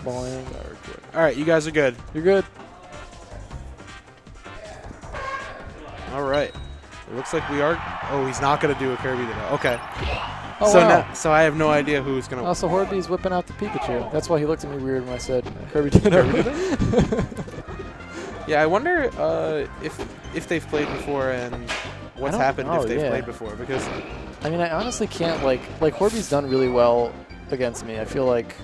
Boing. All right, you guys are good. You're good. All right. It looks like we are. Oh, he's not going to do a Kirby today. Okay. Oh, so wow. so I have no idea who's going to. Also, Horbie's whipping out the Pikachu. That's why he looked at me weird when I said Kirby Ditto. Yeah, I wonder if they've played before and what's happened if they've played before. Because I mean, I honestly can't like Horbie's done really well against me. I feel like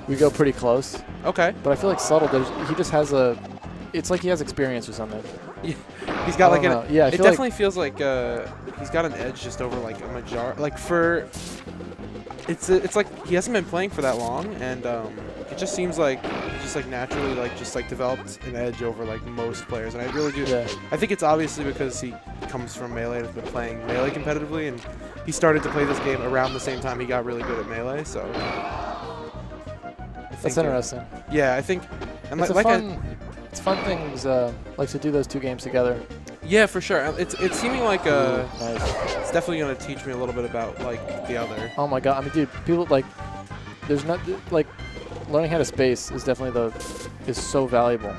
we go pretty close. Okay. But I feel like Subtle, he just has a. It's like he has experience or something. Yeah. He's got like an. Yeah, it definitely feels like he's got an edge just over like a majority. Like for. It's like he hasn't been playing for that long, and it just seems like he just like naturally like developed an edge over like most players, and I really do. Yeah. I think it's obviously because he comes from Melee and has been playing Melee competitively, and he started to play this game around the same time he got really good at Melee. So that's interesting. Yeah, I think. And it's it's fun things like to do those two games together. Yeah, for sure. It's seeming like nice. It's definitely going to teach me a little bit about like the other. Oh my god! I mean, dude, people like there's not like learning how to space is definitely is so valuable.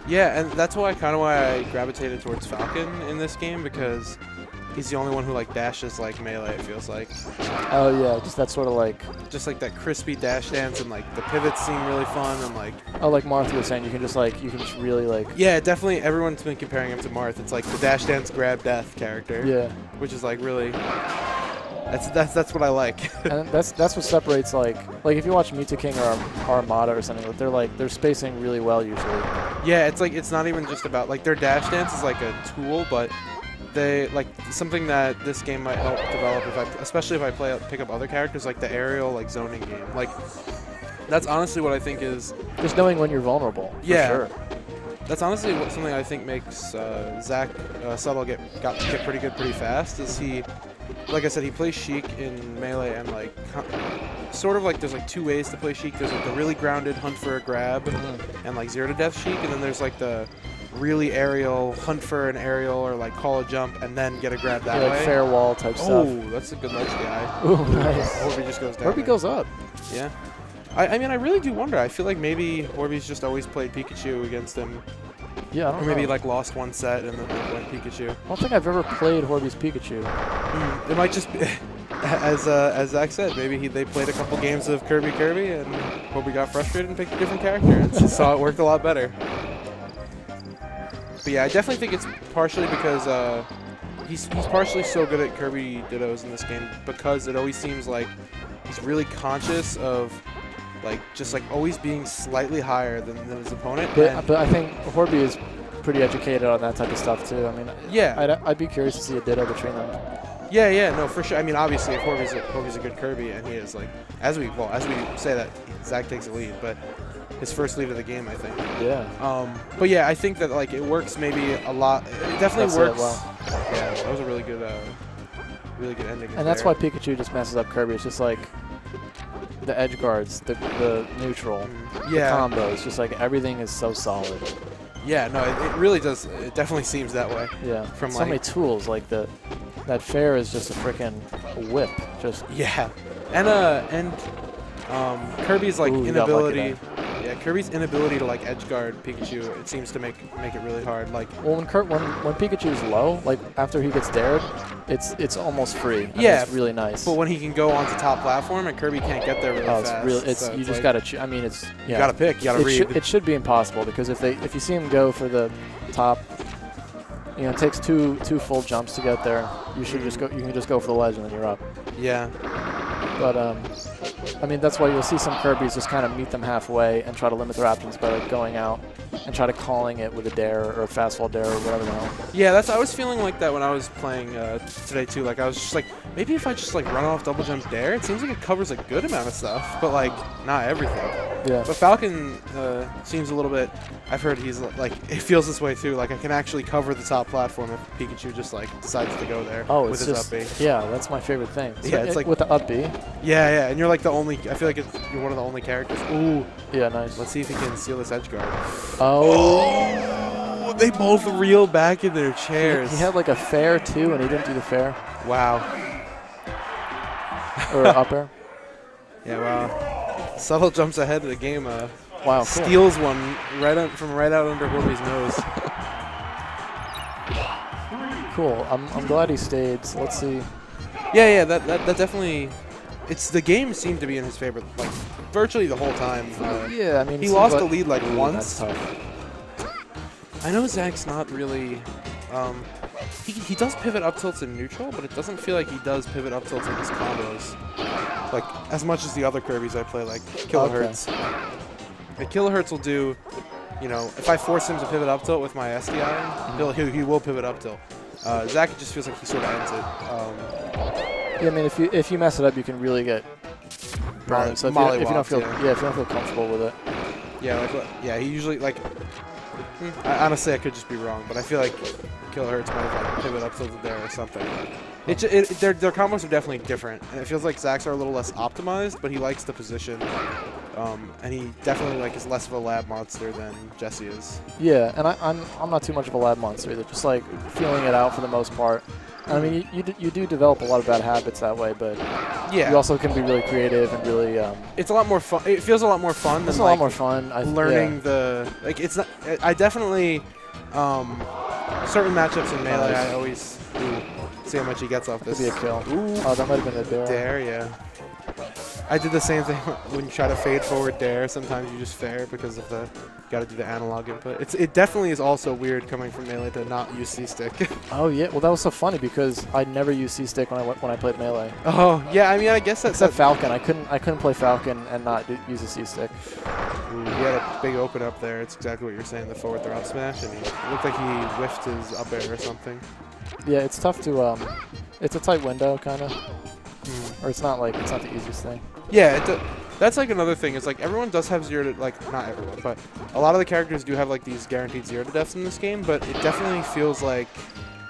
Yeah, and that's why I gravitated towards Falcon in this game, because he's the only one who like dashes like Melee. It feels like. Oh yeah, just that sort of like. Just like that crispy dash dance, and like the pivots seem really fun, and like. Oh, like Marth was saying, you can just really like. Yeah, definitely. Everyone's been comparing him to Marth. It's like the dash dance grab death character. Yeah. Which is like really. That's what I like. And that's what separates like if you watch Mewtwo King or Armada or something, they're spacing really well usually. Yeah, it's like it's not even just about like their dash dance is like a tool, but they like something that this game might help develop especially if I pick up other characters, like the aerial like zoning game. Like that's honestly what I think is just knowing when you're vulnerable. Yeah, for sure. That's honestly something I think makes Zach Subtle get pretty good pretty fast. Is he, like I said, he plays Sheik in Melee, and like sort of like there's like two ways to play Sheik. There's like the really grounded hunt for a grab and like 0 to death Sheik, and then there's like the really aerial hunt for an aerial or like call a jump and then get a grab that way. Like fair wall type stuff. Oh, that's a good ledge guy. Ooh, nice. Horbie just goes down. Horbie goes up. Yeah. I mean, I really do wonder. I feel like maybe Horbie's just always played Pikachu against him. Yeah, I don't know. Or maybe like lost one set and then went Pikachu. I don't think I've ever played Horbie's Pikachu. It might just be, as Zach said, maybe they played a couple games of Kirby and Horbie got frustrated and picked a different character and saw it worked a lot better. But yeah, I definitely think it's partially because he's partially so good at Kirby Dittos in this game because it always seems like he's really conscious of like just like always being slightly higher than his opponent. But I think Horbie is pretty educated on that type of stuff too. I mean, yeah, I'd be curious to see a Ditto between them. Yeah, no, for sure. I mean, obviously, if Horbie's a good Kirby, and he is like as we say that Zach takes a lead, but his first lead of the game, I think. Yeah. But yeah, I think that like it works maybe a lot. It definitely works. Well. Yeah, that was a really good ending. And that's why Pikachu just messes up Kirby. It's just like the edge guards, the neutral, the combos. Just like everything is so solid. Yeah, no, it really does. It definitely seems that way. Yeah. From so many tools, like that fair is just a freaking whip. Just and Kirby's like inability. Yeah, Kirby's inability to like edge guard Pikachu, it seems to make it really hard. Like when Pikachu's low, like after he gets dared, it's almost free. Yeah, it's really nice. But when he can go onto top platform and Kirby can't get there really fast, you just gotta. I mean, it's you gotta pick. You gotta read. It should be impossible because if you see him go for the top, it takes two full jumps to get there. You should just go. You can just go for the ledge and then you're up. Yeah. But I mean, that's why you'll see some Kirbys just kind of meet them halfway and try to limit their options by like going out and try to calling it with a dare or a fast fall dare or whatever the hell. Yeah, I was feeling like that when I was playing today too. Like I was just like, maybe if I just like run off double jump dare, it seems like it covers a good amount of stuff, but like not everything. Yeah. But Falcon seems a little bit. I've heard he's like it feels this way too. Like I can actually cover the top platform if Pikachu just like decides to go there. Oh, with his up B. Yeah, that's my favorite thing. So yeah, it's like with the up B. Yeah, and you're like the only. I feel like you're one of the only characters. Ooh. Yeah, nice. Let's see if he can steal this edge guard. Oh. They both reel back in their chairs. He had like a fair too, and he didn't do the fair. Wow. Or up air. Yeah, wow. Subtle jumps ahead of the game. Wow, cool. Steals one from right out under Horbie's nose. Cool. I'm glad he stayed. So let's see. Yeah, that definitely. It's the game seemed to be in his favor, like virtually the whole time. Yeah, I mean he lost the lead like Ooh, once. That's tough. I know Zach's not really. He does pivot up tilts in neutral, but it doesn't feel like he does pivot up tilts in his combos, like as much as the other Kirby's I play, like Kilohertz. Like Kilohertz will do, you know, if I force him to pivot up tilt with my SDI, he will pivot up tilt. Zach, it just feels like he sort of ends it. Yeah, I mean, if you mess it up, you can really get burned. So if you don't feel if you don't feel comfortable with it. Yeah, he usually like. Honestly, I could just be wrong, but I feel like Kilohertz might have like pivot up tilted there or something. Their combos are definitely different, and it feels like Zach's are a little less optimized, but he likes the position, and he definitely like is less of a lab monster than Jesse is. Yeah, and I'm not too much of a lab monster either. Just like feeling it out for the most part. I mean, you do develop a lot of bad habits that way, but yeah, you also can be really creative and really. It's a lot more fun. It feels a lot more fun. It's than, a lot like, more fun. Learning the like. It's not. I definitely. Certain matchups in Melee, I always see how much he gets off this. Could be a kill. Ooh. Oh, that might have been a dare. Dare, yeah. I did the same thing when you try to fade forward dare. Sometimes you just fair because of the got to do the analog input. It definitely is also weird coming from Melee to not use C-stick. Oh yeah, well that was so funny because I never used C-stick when I played Melee. Oh yeah, I mean I guess that's except Falcon. I couldn't play Falcon and not use a C-stick. He had a big open up there. It's exactly what you're saying, the forward throw up smash, and it looked like he whiffed his up air or something. Yeah, it's tough to it's a tight window kind of, or it's not the easiest thing. Yeah, that's like another thing. It's like everyone does have zero to, like, not everyone, but a lot of the characters do have like these guaranteed zero to deaths in this game, but it definitely feels like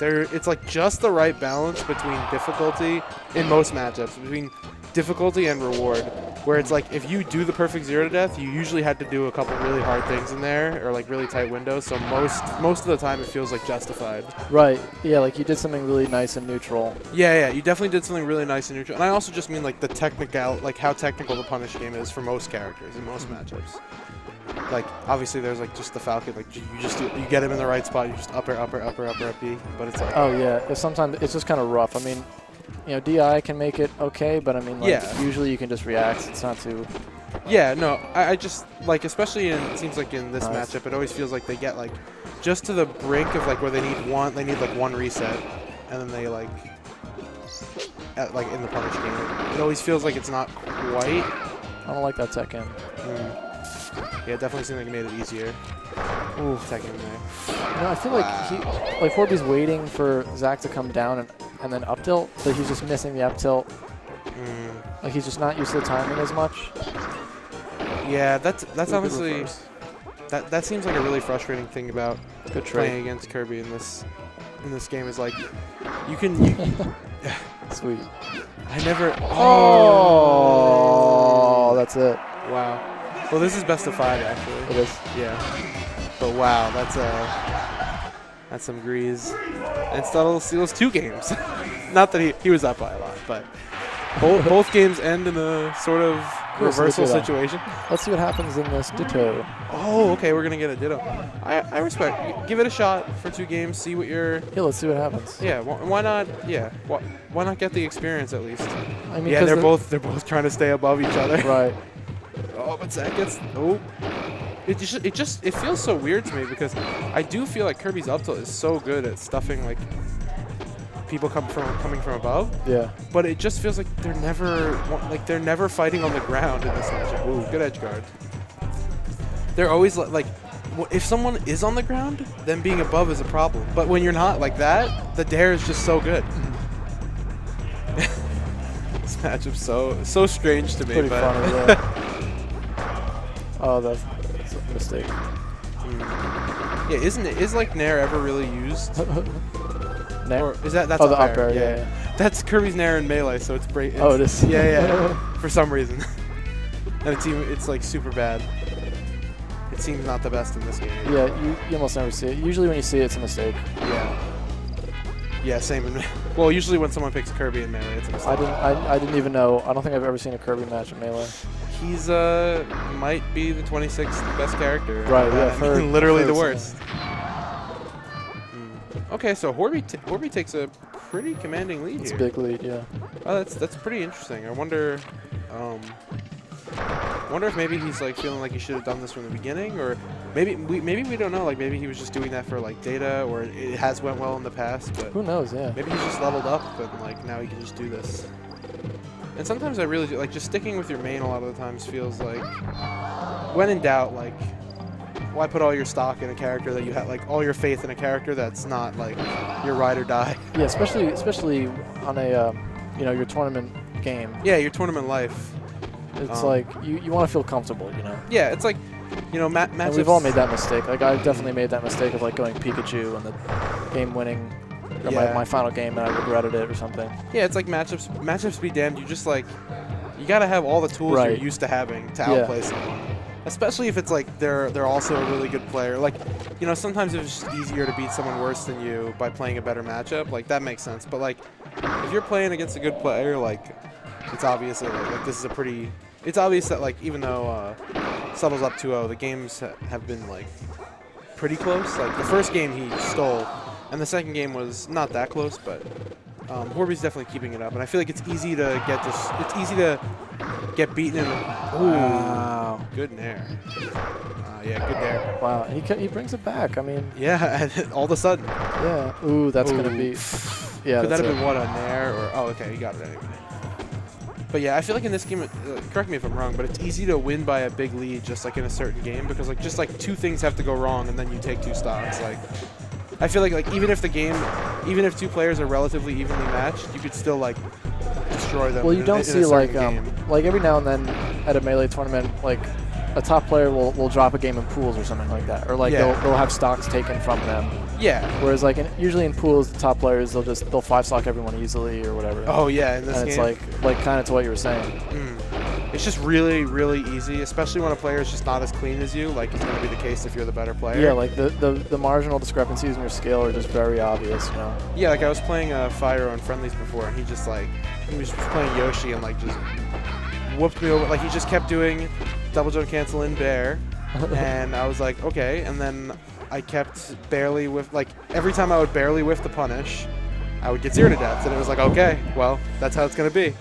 it's like just the right balance between difficulty in most matchups, between difficulty and reward, where it's like if you do the perfect zero to death, you usually had to do a couple really hard things in there or like really tight windows, so most of the time it feels like justified. Right, yeah, like you did something really nice and neutral. Yeah, you definitely did something really nice and neutral, and I also just mean like the technical, like how technical the punish game is for most characters in most matchups. Like obviously there's like just the Falcon, like you get him in the right spot, you just up air B, but it's like, oh yeah, sometimes it's just kind of rough. I mean, you know, DI can make it okay, but I mean, like, usually you can just react. It's not too. Yeah, no, I just like, especially it seems like in this matchup, it always feels like they get like just to the brink of like where they need like one reset, and then they like like in the punish game, it always feels like it's not quite. I don't like that tech in. Yeah, it definitely seemed like it made it easier. Ooh, tech in there. You know, I feel like Horbie's waiting for Zach to come down and then up tilt, but he's just missing the up tilt. Like he's just not used to the timing as much. Yeah, that's honestly that seems like a really frustrating thing about playing against Kirby in this game is like you can Sweet. I never. Oh, that's it. Wow. Well, this is best of 5 actually. It is. Yeah. But wow, that's some grease. And Stuttle steals 2 games. Not that he was up by a lot, but both games end in a sort of reversal situation. Let's see what happens in this ditto. Oh, okay, we're gonna get a ditto. I respect. Give it a shot for 2 games. See what you're. Yeah, let's see what happens. Yeah, why not? Yeah, why not get the experience at least? I mean, yeah, they're both trying to stay above each other. Right. Oh, but Zach gets. Oh. It feels so weird to me because I do feel like Kirby's up tilt is so good at stuffing like people coming from above. Yeah. But it just feels like they're never fighting on the ground in this matchup. Ooh, good edge guard. They're always like if someone is on the ground, then being above is a problem. But when you're not like that, the dare is just so good. This matchup's so strange to me. Pretty funny, yeah. Oh, that's a mistake. Yeah, is like Nair ever really used? Nair? Or is that's the up up air, yeah. That's Kirby's Nair in Melee, so it's break. Oh, it is. Yeah. For some reason, and it's like super bad. It seems not the best in this game. Yeah, you almost never see it. Usually when you see it, it's a mistake. Yeah, same. Well, usually when someone picks Kirby in Melee, it's a mistake. I didn't even know. I don't think I've ever seen a Kirby match in Melee. he's might be the 26th best character. Right, yeah. I mean, literally the worst. Okay, so Horbie takes a pretty commanding lead It's here. a big lead, yeah. Oh, that's pretty interesting. I wonder if maybe he's like feeling like he should have done this from the beginning, or maybe we don't know. Like maybe he was just doing that for like data, or it has went well in the past. But Who knows, yeah. maybe he's just leveled up, and like now he can just do this. And sometimes I really do, like just sticking with your main a lot of the times feels like, when in doubt, like why put all your stock in a character that you have, like all your faith in a character that's not like your ride or die. Yeah, especially on a your tournament game. Yeah, your tournament life. It's like you want to feel comfortable, you know. Yeah, it's like matchups. And we've all made that mistake. Like I've definitely made that mistake of like going Pikachu and the game-winning, or my final game, and I regretted it or something. Yeah, it's like matchups be damned. You just like you gotta have all the tools you're used to having to outplay someone. Especially if it's like they're also a really good player. Like, sometimes it's just easier to beat someone worse than you by playing a better matchup. Like that makes sense. But like, if you're playing against a good player, like it's obvious that like this is a pretty. It's obvious that like even though Subtle's up 2-0, the games have been like pretty close. Like the first game he stole, and the second game was not that close, but Horbie's definitely keeping it up. And I feel like it's easy to get this. It's easy to get beaten in. Wow, good nair. Yeah, good nair. Wow, he brings it back. I mean. Yeah, all of a sudden. Yeah. Ooh, that's gonna be. Yeah. Could that have been what, a nair or? Oh, okay, you got it anyway. But yeah, I feel like in this game, correct me if I'm wrong, but it's easy to win by a big lead just like in a certain game because like just like two things have to go wrong and then you take two stocks. Like I feel like even if two players are relatively evenly matched, you could still like destroy them. Well, you don't see like game. like every now and then at a Melee tournament, like a top player will drop a game in pools or something like that, or like they'll have stocks taken from them. Yeah. Whereas like usually in pools, the top players they'll 5-stock everyone easily or whatever. Oh yeah, in this and game. It's like kind of to what you were saying. It's just really, really easy, especially when a player is just not as clean as you. Like it's going to be the case if you're the better player. Yeah, like the marginal discrepancies in your skill are just very obvious, you know. Yeah, like I was playing Fire on friendlies before, and he was playing Yoshi and like just whooped me over. Like he just kept doing double jump cancel in bear, and I was like, okay. And then I kept barely like every time I would barely whiff the punish, I would get 0 to death, and it was like, okay, well that's how it's going to be.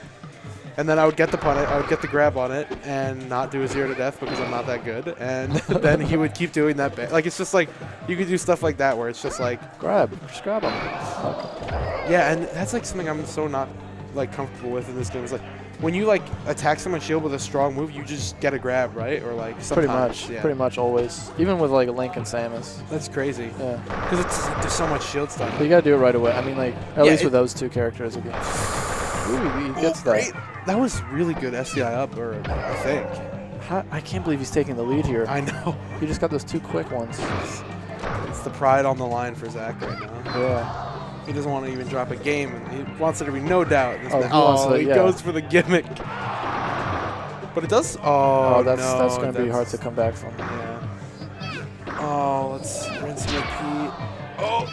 And then I would get the punish, I would get the grab on it, and not do a 0 to death because I'm not that good. And then he would keep doing that. Like it's just like you could do stuff like that where it's just like just grab him. Yeah, and that's like something I'm so not like comfortable with in this game. Is like when you like attack someone's shield with a strong move, you just get a grab, right? Or like sometimes, pretty much always. Even with like Link and Samus. That's crazy. Yeah. Because there's so much shield stuff. But you gotta do it right away. I mean, like at least with those two characters again. Ooh, he gets that. That was really good SDI up, I think. I can't believe he's taking the lead here. I know. He just got those two quick ones. It's the pride on the line for Zach right now. Yeah. He doesn't want to even drop a game, and he wants there to be no doubt. He goes for the gimmick. But it does. That's going to be hard to come back from. Yeah. Oh, let's rinse and repeat. Oh,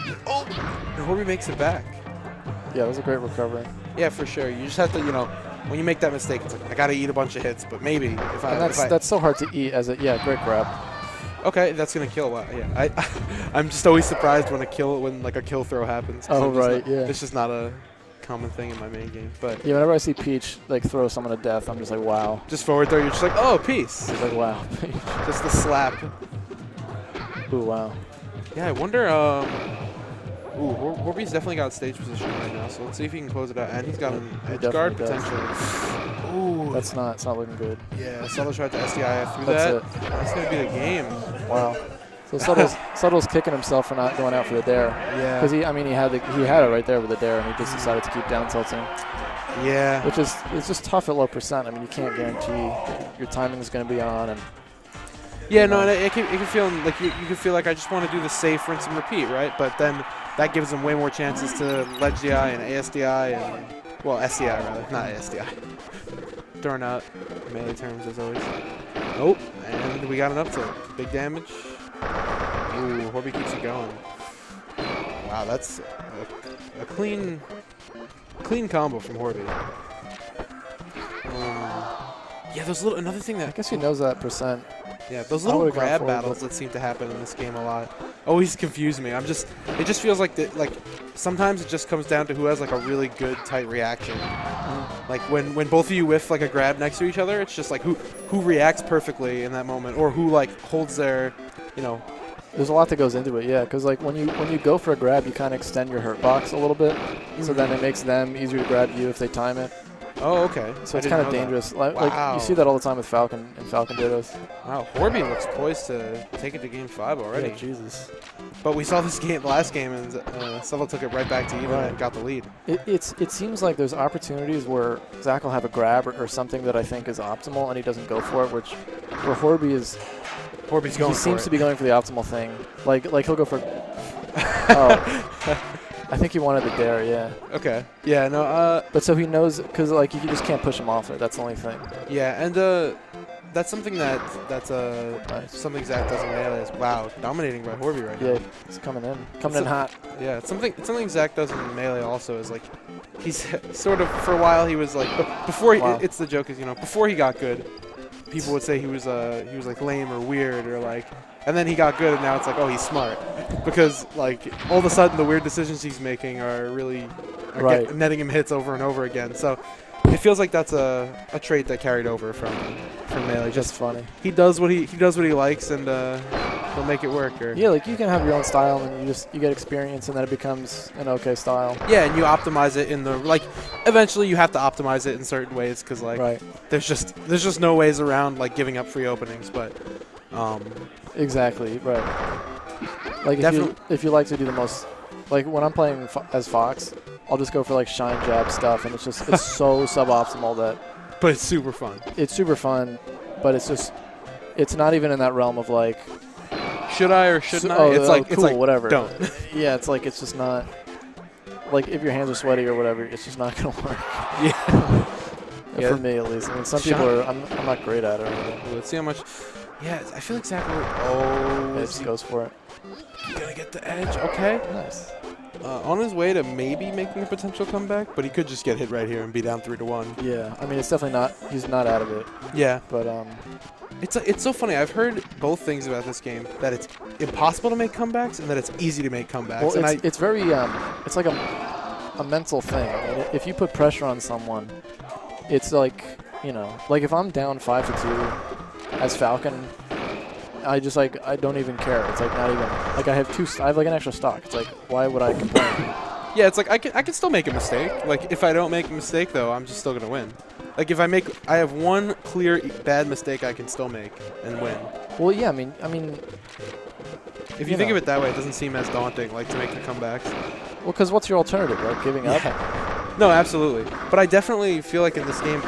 and Horbie makes it back. Yeah, that was a great recovery. Yeah, for sure. You just have to, when you make that mistake, it's like I got to eat a bunch of hits, but maybe that's so hard to eat as a great grab. Okay, that's gonna kill. Yeah, I'm just always surprised when a kill throw happens. Oh right, yeah. It's just not a common thing in my main game, but yeah, whenever I see Peach like throw someone to death, I'm just like, wow. Just forward throw, you're just like, oh, peace. It's like, wow. Just the slap. Ooh, wow. Yeah, I wonder. Horbie's definitely got stage position right now, so let's see if he can close it out. And he's got an edge guard potentially. Ooh. It's not looking good. Yeah, Subtle tried to SDI through that. That's going to be the game. Wow. So Subtle's kicking himself for not going out for the dare. Yeah. Because he had it right there with the dare, and he just decided to keep down tilting. Yeah. Which is it's just tough at low percent. I mean, you can't guarantee your timing is going to be on. And yeah, no, and it can feel like you can feel like I just want to do the safe rinse and repeat, right? But then that gives them way more chances to ledge DI and ASDI and, well, SDI rather, not ASDI. Throwing out melee terms as always. Oh, and we got an up tilt. Big damage. Ooh, Horbie keeps it going. Wow, that's a clean combo from Horbie. Yeah, those little another thing I that guess he knows that percent. yeah, those I little would've gone grab forward, battles but- that seem to happen in this game a lot always confuse me. It just feels like sometimes it just comes down to who has like a really good tight reaction. Like when both of you whiff like a grab next to each other, it's just like who reacts perfectly in that moment, or who like holds their, you know. There's a lot that goes into it, yeah, because like when you go for a grab, you kind of extend your hurt box a little bit, so then it makes them easier to grab you if they time it. Oh, okay. So it's kind of dangerous. Like you see that all the time with Falcon and Falcon Dittos. Wow, Horbie looks poised to take it to game 5 already. Yeah, Jesus. But we saw this game last game, and Settle took it right back to even and got the lead. It seems like there's opportunities where Zach will have a grab or something that I think is optimal, and he doesn't go for it, where Horbie's going he seems to be going for the optimal thing. Like he'll go for I think he wanted the dare, yeah. Okay. Yeah, no, but so he knows, because like you just can't push him off it. That's the only thing. Yeah, and that's something that's nice. something Zach does in Melee is, wow, dominating by Horbie right now. Yeah, he's coming in hot. Yeah, it's something Zach does in Melee also is like, he's sort of, for a while he was like, before it's the joke is, you know, before he got good, people would say he was like lame or weird or like, and then he got good and now it's like, oh, he's smart, because like all of a sudden the weird decisions he's making are really netting him hits over and over again. So it feels like that's a trait that carried over from Melee. Just funny. He does what he likes, and he'll make it work. Or yeah, like you can have your own style, and you get experience, and then it becomes an okay style. Yeah, and you optimize it in the like. Eventually, you have to optimize it in certain ways because like there's just no ways around like giving up free openings. But exactly right. Like if you like to do the most, like when I'm playing as Fox, I'll just go for like shine jab stuff, and it's so suboptimal that. But it's super fun. It's super fun, but it's not even in that realm of like. Should I or shouldn't I? It's like cool, it's like whatever. Don't. Yeah, it's like it's just not. Like if your hands are sweaty or whatever, it's just not gonna work. Yeah. For me at least. I mean, some people are. I'm not great at it. Or anything. Let's see how much. Yeah, I feel like Zach. Oh, it just goes for it. Gonna get the edge. Okay. Nice. On his way to maybe making a potential comeback, but he could just get hit right here and be down 3-1. Yeah, I mean it's definitely not. He's not out of it. Yeah, but it's so funny. I've heard both things about this game: that it's impossible to make comebacks and that it's easy to make comebacks. Well, and it's very it's like a mental thing. I mean, if you put pressure on someone, it's like like if I'm down 5-2 as Falcon. I don't even care. It's like not even like I have like an extra stock. It's like why would I complain? Yeah, it's like I can still make a mistake. Like if I don't make a mistake though, I'm just still gonna win. Like if I have one clear bad mistake I can still make and win. Well, yeah, I mean if you think of it that way, it doesn't seem as daunting like to make the comebacks. Well, because what's your alternative? Like giving up? No, absolutely. But I definitely feel like in this game,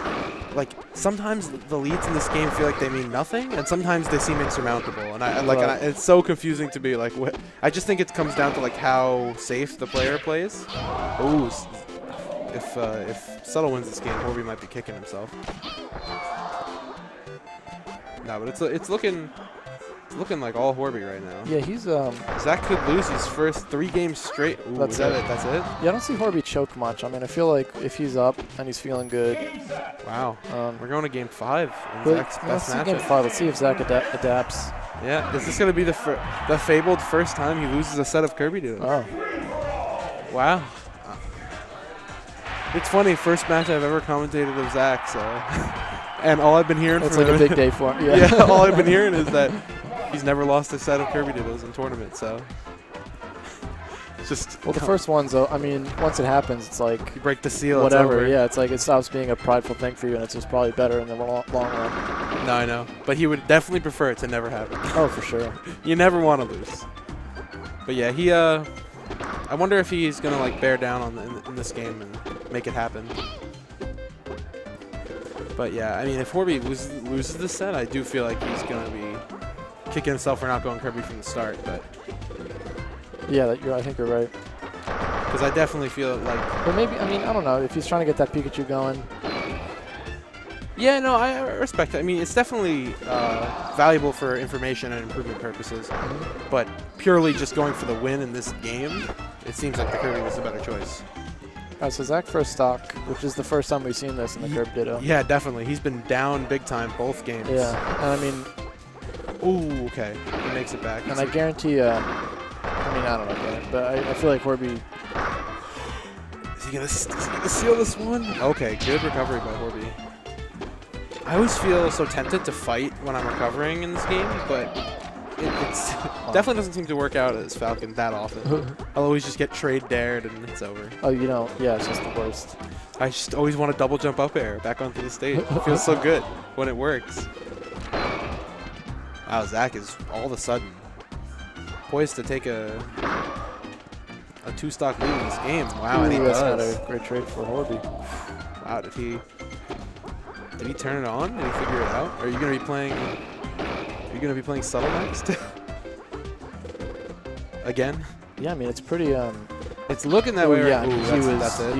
like sometimes the leads in this game feel like they mean nothing, and sometimes they seem insurmountable. And it's so confusing to be like. I just think it comes down to like how safe the player plays. Ooh, if Subtle wins this game, Horbie might be kicking himself. No, but it's looking like all Horbie right now. Yeah, he's Zach could lose his first 3 games straight. Ooh, that's it. That's it? Yeah, I don't see Horbie choke much. I mean, I feel like if he's up and he's feeling good. Wow. We're going to game 5 in Zach's best matchup. Game 5. Let's see if Zach adapts. Yeah, is this going to be the fabled first time he loses a set of Kirby duos? Oh. Wow. It's funny, first match I've ever commentated of Zach, so. And all I've been hearing it's from like a big day for him. Yeah, all I've been hearing is that he's never lost a set of Kirby Doodles in tournaments, so. Well, the first ones, though, I mean, once it happens, it's like. You break the seal, whatever, it's over. Yeah, it's like it stops being a prideful thing for you, and it's just probably better in the long run. No, I know. But he would definitely prefer it to never happen. Oh, for sure. You never want to lose. But yeah, he, I wonder if he's going to, like, bear down in this game and make it happen. But yeah, I mean, if Horbie loses this set, I do feel like he's going to be kicking himself for not going Kirby from the start. But yeah, I think you're right. Because I definitely feel like. But maybe, I mean, I don't know if he's trying to get that Pikachu going. Yeah, no, I respect it. I mean, it's definitely valuable for information and improvement purposes. But purely just going for the win in this game, it seems like the Kirby was the better choice. So Zach first stock, which is the first time we've seen this in the curb ditto. Yeah, definitely. He's been down big time both games. Yeah, and I mean, ooh, okay, he makes it back. and I guarantee. I mean, I don't know, man, but I feel like Horbie. Is he gonna seal this one? Okay, good recovery by Horbie. I always feel so tempted to fight when I'm recovering in this game, but it's definitely doesn't seem to work out as Falcon that often. I'll always just get trade dared and it's over. Oh, you know, yeah, it's just the worst. I just always want to double jump up air back onto the stage. It feels so good when it works. Wow, Zach is all of a sudden poised to take a 2-stock lead in this game. Wow, and he that's does. not a great trade for Horbie. Wow, did he turn it on? Did he figure it out? Are you gonna be playing? Are you gonna be playing subtle next? Again? Yeah, I mean it's pretty. It's looking that way. Right? Yeah, Ooh, that's it.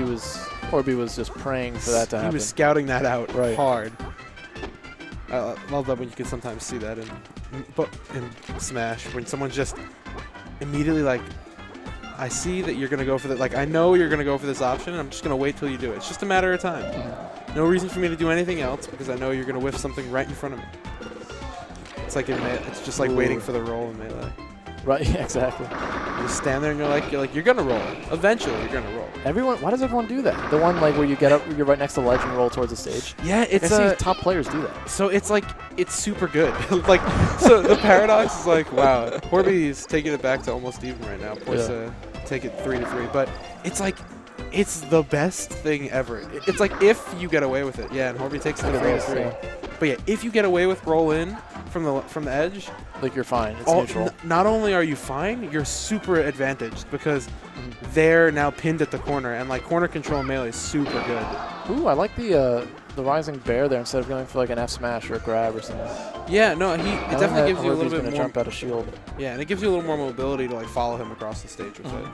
Horbie was just praying for that to happen. He was scouting that out Right. hard. I love that when you can sometimes see that in Smash when someone's just immediately like, I see that you're gonna go for that. Like I know you're gonna go for this option, and I'm just gonna wait till you do it. It's just a matter of time. No reason for me to do anything else because I know you're gonna whiff something right in front of me. It's like it's just like waiting for the roll in Melee. Right, yeah, exactly. You just stand there and you're gonna roll. Eventually, you're gonna roll. Why does everyone do that? The one like where you get up, you're right next to the ledge and roll towards the stage. Yeah, I see top players do that. So it's like it's super good. Like so the paradox is like wow, Horbie's taking it back to almost even right now. Poised to take it 3-3, but it's like it's the best thing ever. It's like if you get away with it. Yeah, and Horbie takes it 3-3. Yeah. But yeah, if you get away with roll in from the edge, like you're fine. It's neutral. Not only are you fine, you're super advantaged because they're now pinned at the corner, and like corner control in Melee is super good. Ooh, I like the rising bear there instead of going for like an F smash or a grab or something. Yeah, no, it definitely gives you a little bit more. Jump out of shield. Yeah, and it gives you a little more mobility to like follow him across the stage with it.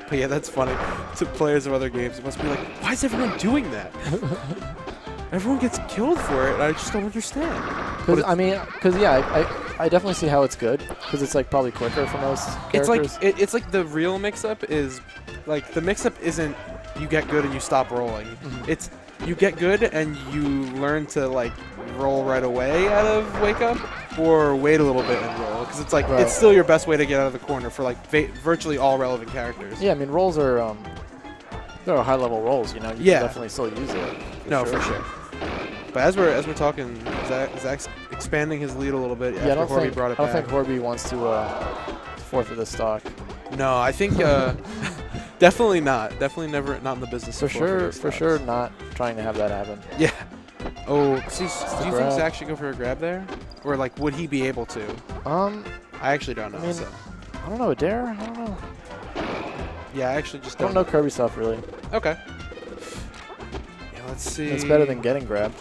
But yeah, that's funny. To players of other games, it must be like, why is everyone doing that? Everyone gets killed for it, and I just don't understand. I definitely see how it's good because it's like probably quicker for most characters. It's like the real mix-up is like the mix-up isn't you get good and you stop rolling. It's you get good and you learn to like roll right away out of wake up or wait a little bit and roll because it's like it's still your best way to get out of the corner for like virtually all relevant characters. Yeah, I mean rolls are they're high level rolls. You know, you can definitely still use it. For sure. But as we're talking, Zach's expanding his lead a little bit. Yeah, after Horbie brought it back. I don't think Horbie wants to forfeit this stock. No, I think definitely not. Definitely never. Not in the business. For sure, not trying to have that happen. Yeah. Oh, do you think Zach should go for a grab there, or like would he be able to? I actually don't know. I mean, I don't know. A dare? I don't know. Yeah, I actually just don't know Kirby stuff really. Okay. Yeah, let's see. It's better than getting grabbed.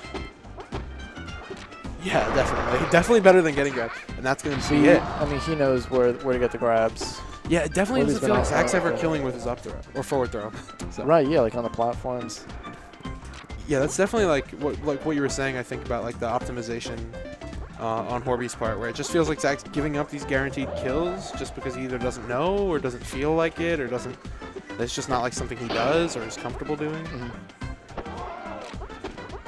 Yeah, definitely. Definitely better than getting grabbed. And that's going to be it. I mean, he knows where to get the grabs. Yeah, it definitely doesn't feel like Zach's ever killing with his up throw or forward throw. So. Right, yeah, like on the platforms. Yeah, that's definitely like what you were saying, I think, about like the optimization on Horbie's part, where it just feels like Zach's giving up these guaranteed kills just because he either doesn't know or doesn't feel like it or doesn't. It's just not like something he does or is comfortable doing.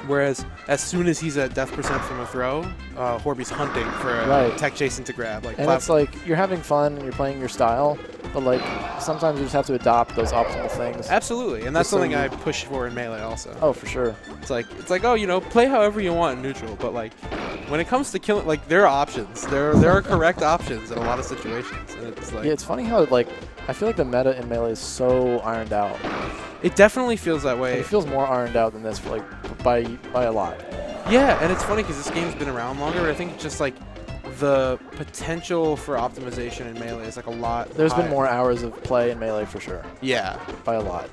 Whereas as soon as he's at death percent from a throw, Horbie's hunting for a tech chasing to grab. Like, and it's like you're having fun and you're playing your style, but like sometimes you just have to adopt those optimal things. Absolutely, and that's something I push for in Melee also. Oh, for sure. It's like oh, you know, play however you want in neutral, but like when it comes to killing, like there are options. There are correct options in a lot of situations, and it's like it's funny how like I feel like the meta in Melee is so ironed out. It definitely feels that way. It feels more ironed out than this, for like by a lot. Yeah, and it's funny because this game's been around longer. I think just like the potential for optimization in Melee is like a lot. There's been more hours of play in Melee for sure. Yeah, by a lot.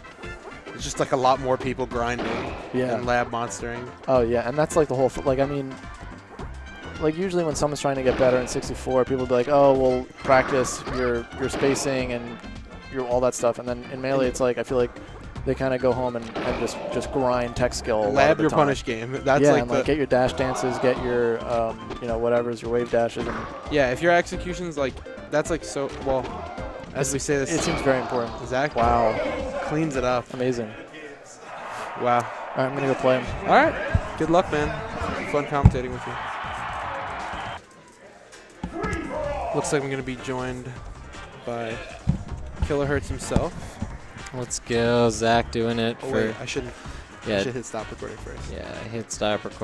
It's just like a lot more people grinding and lab monstering. Oh yeah, and that's like the whole like I mean, like usually when someone's trying to get better in 64, people will be like, oh, well, practice your spacing and your all that stuff, and then in Melee, it's like I feel like they kind of go home and just grind tech skill. Lab your punish game. That's like get your dash dances, get your you know whatever's your wave dashes. And yeah, if your execution's like that's like so well. As we say this, It seems very important. Zach Wow. cleans it up. Amazing. Wow. All right, I'm going to go play him. All right. Good luck, man. Fun commentating with you. Looks like I'm going to be joined by Kilohertz himself. Let's go. Zach doing it Oh, for. wait, I should Yeah. hit stop recording first. Yeah, hit stop record.